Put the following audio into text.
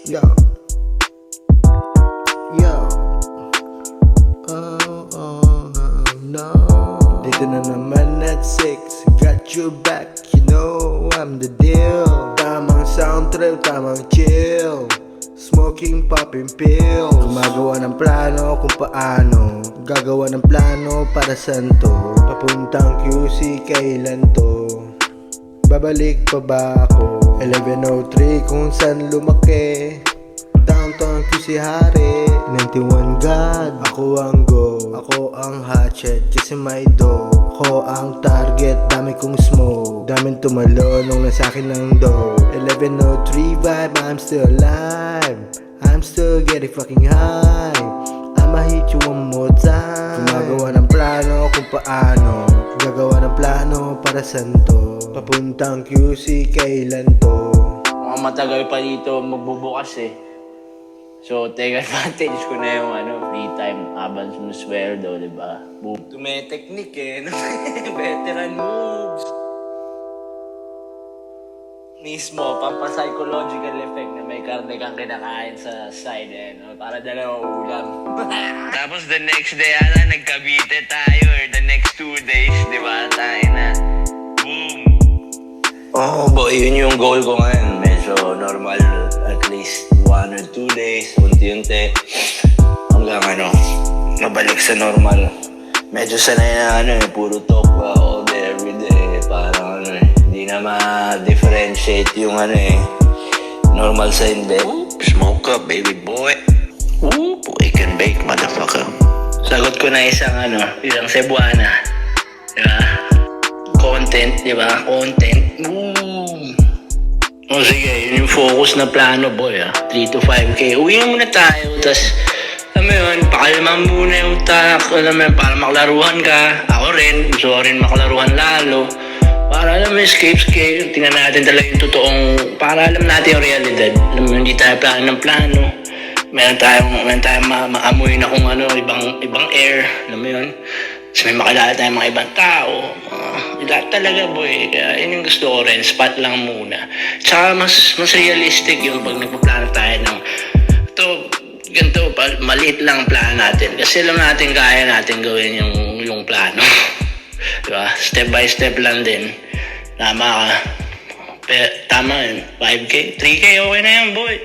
Yo, yo, no. Dito na naman at 6, got your back, you know I'm the deal. Tamang sound trip, tamang chill, smoking, popping pills. Gumagawa ng plano kung paano, gagawa ng plano para saan to. Papuntang QC, kailan to? Babalik pa ba ako? 1103 kung saan lumaki, downtown QC hari. 91 God, ako ang go, ako ang hatchet kasi may dough. Ako ang target, dami kong smoke, daming tumalo nung nasakin ng dough. 1103 vibe, I'm still alive, I'm still getting fucking high. I'ma hit you one more time. Gumagawa ng plano kung paano, gagawa ng plano para saan to. Papuntang QC, kailan to? Mga matagal pa dito magbubukas eh. So, take advantage ko na yung free time habang sumusweldo, di ba? Tume-technique eh, no? Veteran moves. Mismo, pampa-psychological effect na may karne kang kinakain sa side eh, no? Para dalawang ulam. Tapos the next day, nagkabite tayo or the next 2 days, di ba? Tayo na. Boom! Oh boy, yun yung goal ko ngayon. Medyo normal, at least 1 or 2 days, unti-unti. Hanggang mabalik sa normal. Medyo sanay na puro talk all day, everyday. Parang hindi na ma-differentiate yung normal sa hindi. Smoke up, baby boy. Whoop, wake and bake, motherfucker. Sagot ko na isang Cebuana. Diba? Content, diba? Content. O sige, yun yung focus na plano, boy, 3 to 5K. Uwi muna tayo, tas pakalmahan muna yung utak, para maklaruhan ka. Ako rin, gusto ko rin maklaruhan lalo. Para escape. Tingnan natin talaga yung totoong, para alam natin yung realidad. Hindi tayo plano ng plano. Meron tayong maamoy na kung ibang air, alam mo yun. Tapos may makilala tayong mga ibang tao. Lahat talaga, boy. Kaya yun yung gusto ko rin. Spot lang muna. Tsaka mas realistic yung pag nagpaplano tayo ng ganito, maliit lang plano natin. Kasi alam natin, kaya natin gawin yung plano. Diba? Step by step lang din. Tama ka. Tama yun. 5K, 3K, okay na yan, boy.